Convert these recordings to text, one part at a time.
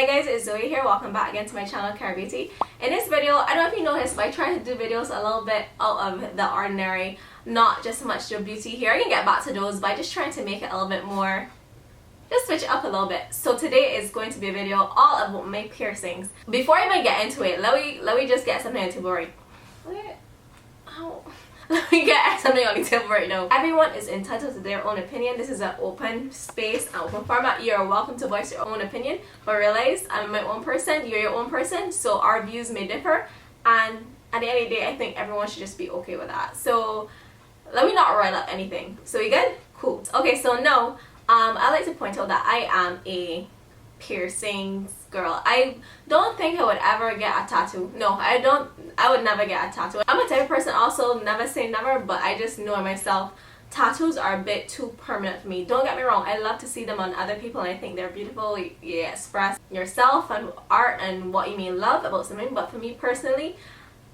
Hi guys, it's Zoe here. Welcome back again to my channel, Cara Beauty. In this video, I don't know if you noticed, but I try to do videos a little bit out of the ordinary, not just so much your beauty here. I can get back to those, but I'm just trying to make it a little bit more, just switch it up a little bit. So today is going to be a video all about my piercings. Before I even get into it, let me just get something on the table right. Let me get something on the table right now. Everyone is entitled to their own opinion. This is an open space, an open format. You're welcome to voice your own opinion, but realize I'm my own person, you're your own person, so our views may differ, and at the end of the day, I think everyone should just be okay with that. So let me not rile up anything. So you good? Cool. Okay, so now I like to point out that I am a piercings girl. I don't think I would ever get a tattoo. No, I would never get a tattoo. I'm a type of person, also never say never, but I just know myself, tattoos are a bit too permanent for me. Don't get me wrong, I love to see them on other people and I think they're beautiful. You express yourself and art and what you mean love about something, but for me personally,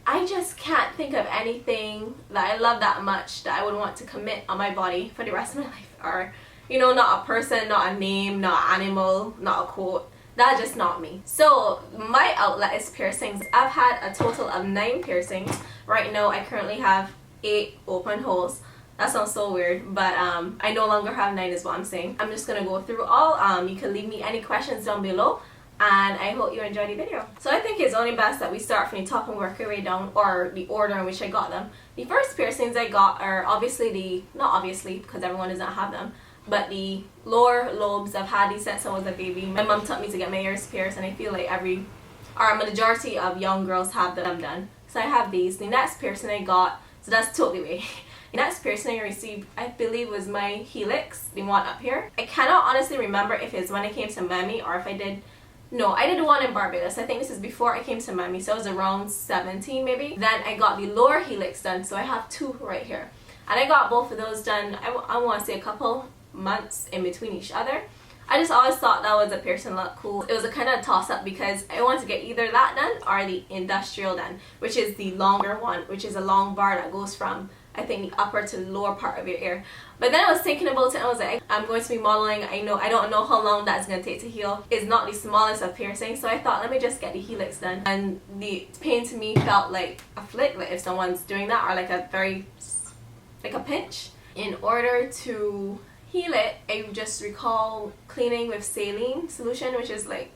I just can't think of anything that I love that much that I would want to commit on my body for the rest of my life. Or, you know, not a person, not a name, not an animal, not a quote. That's just not me. So my outlet is piercings. I've had a total of 9 piercings. Right now I currently have 8 open holes. That sounds so weird, but I no longer have 9 is what I'm saying. I'm just gonna go through all. You can leave me any questions down below, and I hope you enjoy the video. So I think it's only best that we start from the top and work our way down, or the order in which I got them. The first piercings I got are obviously not obviously because everyone doesn't have them, but the lower lobes. I've had these since I was a baby. My mom taught me to get my ears pierced, and I feel like a majority of young girls have them done. So I have these. The next piercing I got, so that's totally way. The next piercing I received, I believe, was my helix, the one up here. I cannot honestly remember if it's when I came to Miami or if I did. No, I did one in Barbados. I think this is before I came to Miami, so I was around 17 maybe. Then I got the lower helix done, so I have 2 right here. And I got both of those done, I want to say a couple months in between each other. I just always thought that was a piercing look cool. It was a kind of toss up because I wanted to get either that done or the industrial done, which is the longer one, which is a long bar that goes from, I think, the upper to the lower part of your ear. But then I was thinking about it and I was like, I'm going to be modeling. I don't know how long that's going to take to heal. It's not the smallest of piercings, so I thought, let me just get the helix done. And the pain to me felt like a flick, like if someone's doing that, or like a pinch. In order to heal it, I just recall cleaning with saline solution, which is like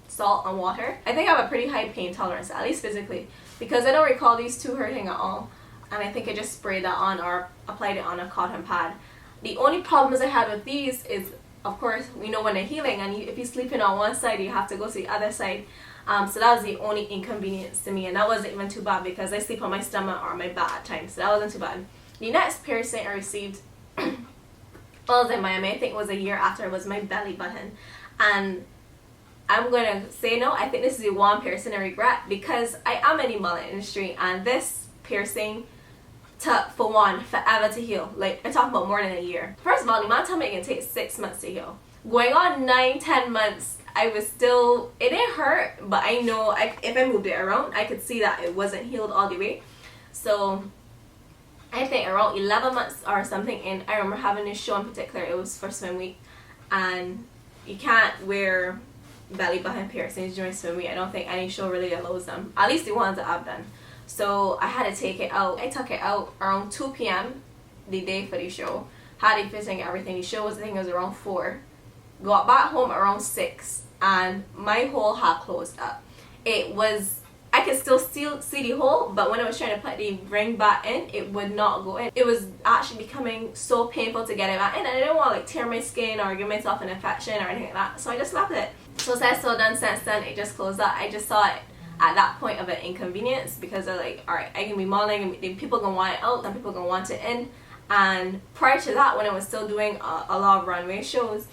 salt and water. I think I have a pretty high pain tolerance, at least physically, because I don't recall these 2 hurting at all. And I think I just sprayed that on or applied it on a cotton pad. The only problems I had with these is, of course, we know when they're healing, and if you're sleeping on one side, you have to go to the other side. So that was the only inconvenience to me, and that wasn't even too bad because I sleep on my stomach or my back at times, so that wasn't too bad. The next piercing I received I was in Miami. I think it was a year after. It was my belly button, and I'm gonna say no, I think this is the one piercing I regret because I am in the mullet industry, and this piercing took, for one, forever to heal. Like, I'm talking about more than a year. First of all, the man told me it can take 6 months to heal. Going on 9-10 months, I was still, it didn't hurt, but I know if I moved it around, I could see that it wasn't healed all the way. So I think around 11 months or something in, I remember having this show in particular. It was for swim week, and you can't wear belly button piercings during swim week. I don't think any show really allows them, at least the ones that I've done. So I had to take it out. I took it out around 2 p.m. the day for the show. Had it fitting everything. The show was, I think it was around 4. Got back home around 6, and my hole had closed up. It was, I could still see the hole, but when I was trying to put the ring back in, it would not go in. It was actually becoming so painful to get it back in, and I didn't want to like tear my skin or give myself an infection or anything like that. So I just left it. So since so done since then, it just closed up. I just saw it at that point of an inconvenience because they're like, alright, I can be modeling, and people gonna want it out, some people gonna want it in. And prior to that, when I was still doing a lot of runway shows,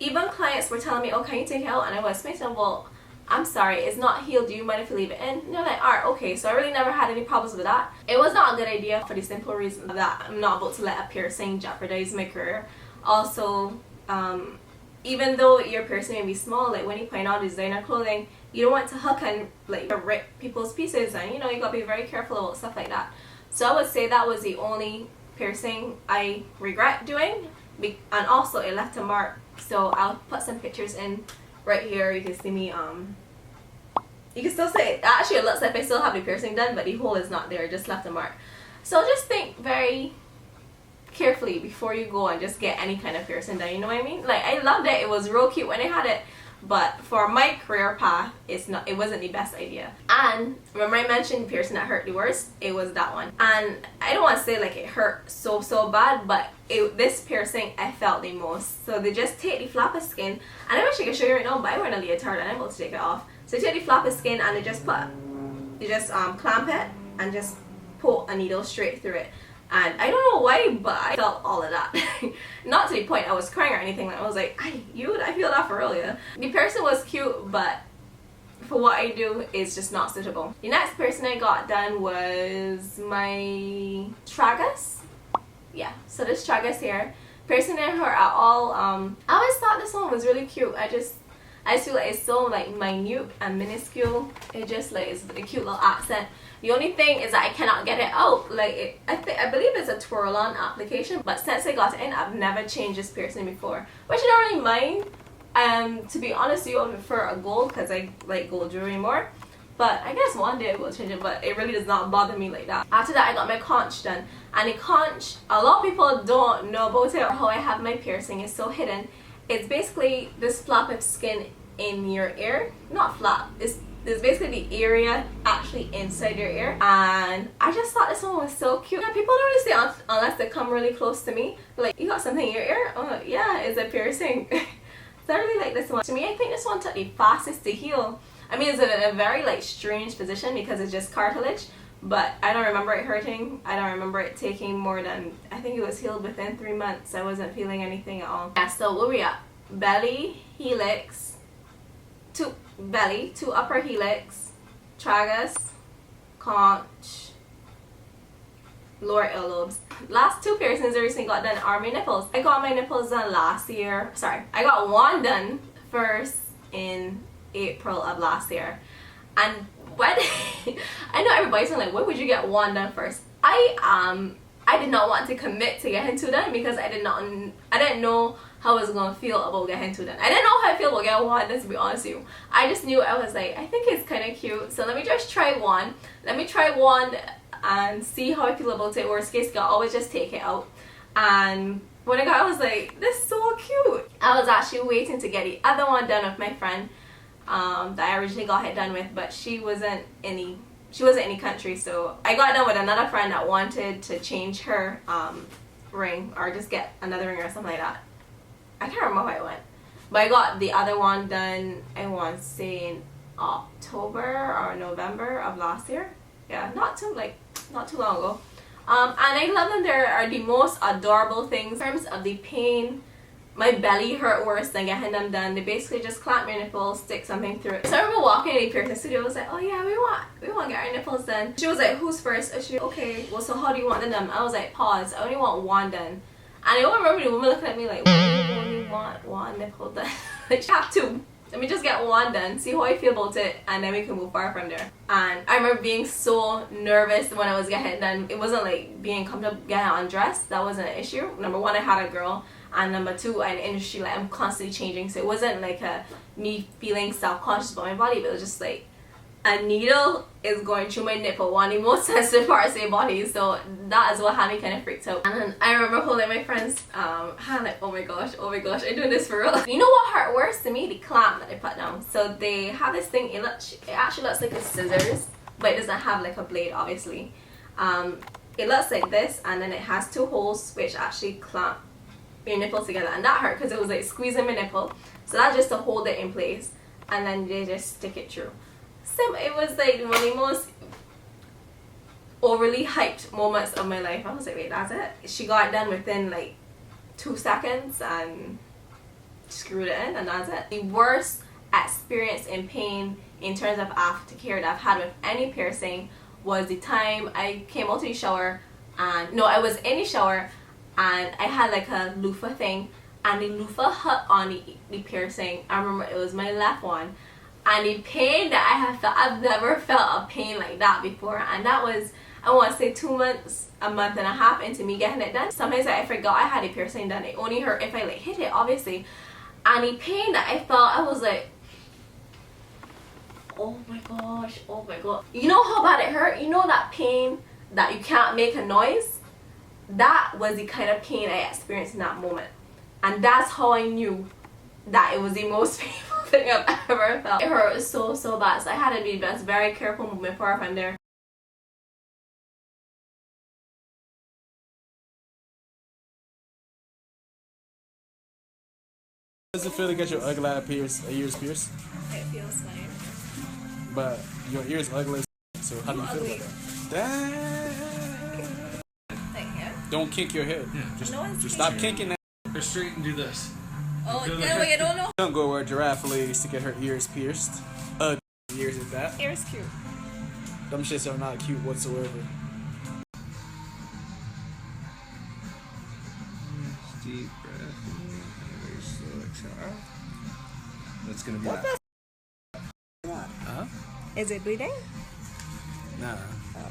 even clients were telling me, oh, can you take it out? And I was saying, well, I'm sorry, it's not healed, do you mind if we leave it in? And they're like, alright, okay. So I really never had any problems with that. It was not a good idea for the simple reason that I'm not about to let a piercing jeopardize my career. Also, even though your piercing may be small, like when you find out designer clothing, you don't want to hook and like rip people's pieces, and you know, you gotta be very careful about stuff like that. So I would say that was the only piercing I regret doing, and also it left a mark. So I'll put some pictures in right here you can see me you can still say, actually it looks like I still have the piercing done, but the hole is not there, just left a mark. So just think very carefully before you go and just get any kind of piercing done, you know what I mean? Like, I loved it, it was real cute when I had it, but for my career path, it wasn't the best idea. And remember I mentioned piercing that hurt the worst? It was that one. And I don't want to say like it hurt so bad, but this piercing I felt the most. So they just take the flap of skin, and I wish I could show you right now, but I wear a leotard and I'm able to take it off. So they take the flap of skin and they just clamp it and just pull a needle straight through it. And I don't know why, but I felt all of that. Not to the point I was crying or anything. Like, I was like, I feel that for real, yeah. The piercing was cute, but for what I do, it's just not suitable. The next piercing I got done was my tragus. Yeah, so this tragus here, piercing didn't hurt at all. I always thought this one was really cute. I just feel like it's so like minute and minuscule. It just like it's a cute little accent. The only thing is that I cannot get it out. Like I believe it's a twirl-on application, but since I got it in, I've never changed this piercing before, which I don't really mind. To be honest, you would prefer a gold because I like gold jewelry more. But I guess one day I will change it, but it really does not bother me like that. After that, I got my conch done, and the conch, a lot of people don't know about it or how I have my piercing. It's so hidden. It's basically this flap of skin in your ear, not flap. It's basically the area actually inside your ear, and I just thought this one was so cute. Yeah, people don't really say it unless they come really close to me. Like, you got something in your ear? Oh yeah, it's a piercing. So I really like this one. To me, I think this one took the fastest to heal. I mean, it's in a very like strange position because it's just cartilage, but I don't remember it hurting. I don't remember it taking more than, I think it was healed within 3 months. I wasn't feeling anything at all. Yeah, so where we at? Belly, helix, two upper helix, tragus, conch, lower earlobes. Last two piercings I recently got done are my nipples. I got my nipples done last year. Sorry, I got one done first in April of last year. And when I know everybody's like, when would you get one done first? I did not want to commit to getting two done because I didn't know how I was gonna feel about getting two done. I didn't know how I feel about getting one done, to be honest with you. I just knew, I was like, I think it's kind of cute, so let me just try one. Let me try one and see how I feel about it. Worst case, I'll always just take it out. And when I got it, I was like, this is so cute. I was actually waiting to get the other one done with my friend that I originally got it done with, but she wasn't in the country, so I got it done with another friend that wanted to change her ring or just get another ring or something like that. I can't remember how it went, but I got the other one done, I want to say in October or November of last year. Yeah, not too long ago. And I love them. They are the most adorable things. In terms of the pain, my belly hurt worse than getting them done. They basically just clamp your nipples, stick something through it. So I remember walking in the piercing studio, I was like, oh yeah, we want to get our nipples done. She was like, who's first? And she, okay, well, so how do you want them done? I was like, pause, I only want one done. And I remember the woman looking at me like, why do you only want one nipple done? Like, you have two. Let me just get one done, see how I feel about it, and then we can move far from there. And I remember being so nervous when I was getting it done. It wasn't like being comfortable getting undressed. That wasn't an issue. Number one, I had a girl. And number two, in the industry, like, I'm constantly changing. So it wasn't like me feeling self-conscious about my body, but it was just like, a needle is going through my nipple, one of the most sensitive parts of your body, so that is what had me kind of freaked out. And then I remember holding my friend's hand like, oh my gosh, I'm doing this for real. You know what hurt worse to me? The clamp that they put down. So they have this thing, it actually looks like a scissors, but it doesn't have like a blade, obviously. It looks like this, and then it has two holes which actually clamp your nipple together, and that hurt because it was like squeezing my nipple. So that's just to hold it in place, and then they just stick it through. It was like one of the most overly hyped moments of my life. I was like, wait, that's it? She got it done within like 2 seconds and screwed it in, and that's it. The worst experience in pain in terms of aftercare that I've had with any piercing was the time I came out of the shower, and no, I was in the shower and I had like a loofah thing, and the loofah hit on the piercing. I remember it was my left one. And the pain that I have felt, I've never felt a pain like that before. And that was, I want to say 2 months, a month and a half into me getting it done. Sometimes I forgot I had a piercing done. It only hurt if I like hit it, obviously. And the pain that I felt, I was like, oh my gosh, oh my god. You know how bad it hurt? You know that pain that you can't make a noise? That was the kind of pain I experienced in that moment. And that's how I knew that it was the most painful thing I've ever felt. It hurt so bad, so I had to be just very careful moving forward from there. Does it feel to get your ugly ears pierced? It feels fine. But your ears ugly, so how do you feel about that? Thank you. Don't kink your head. Yeah, just stop kinking that. Go straight and do this. Oh, no, you don't know. Don't go where Giraffe lays to get her ears pierced. Ugly ears at that. Ears cute. Them shits are not cute whatsoever. Deep breath in, very slow exhale. That's gonna be What that. Huh? Is it bleeding? Nah. Oh.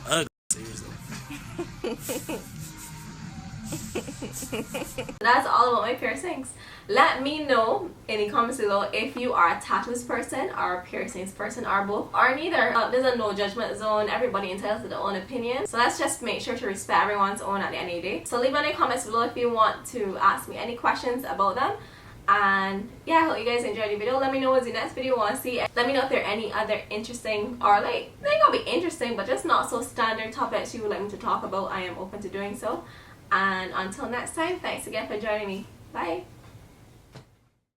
Ugly ears though. That's all about my piercings. Let me know in the comments below if you are a tattoos person or a piercings person or both or neither. There's a no judgment zone. Everybody entitled to their own opinion. So let's just make sure to respect everyone's own at the end of the day. So leave any comments below if you want to ask me any questions about them. And yeah, I hope you guys enjoyed the video. Let me know what's the next video you want to see. Let me know if there are any other interesting or like, they're gonna be interesting but just not so standard topics you would like me to talk about. I am open to doing so. And until next time, thanks again for joining me. Bye.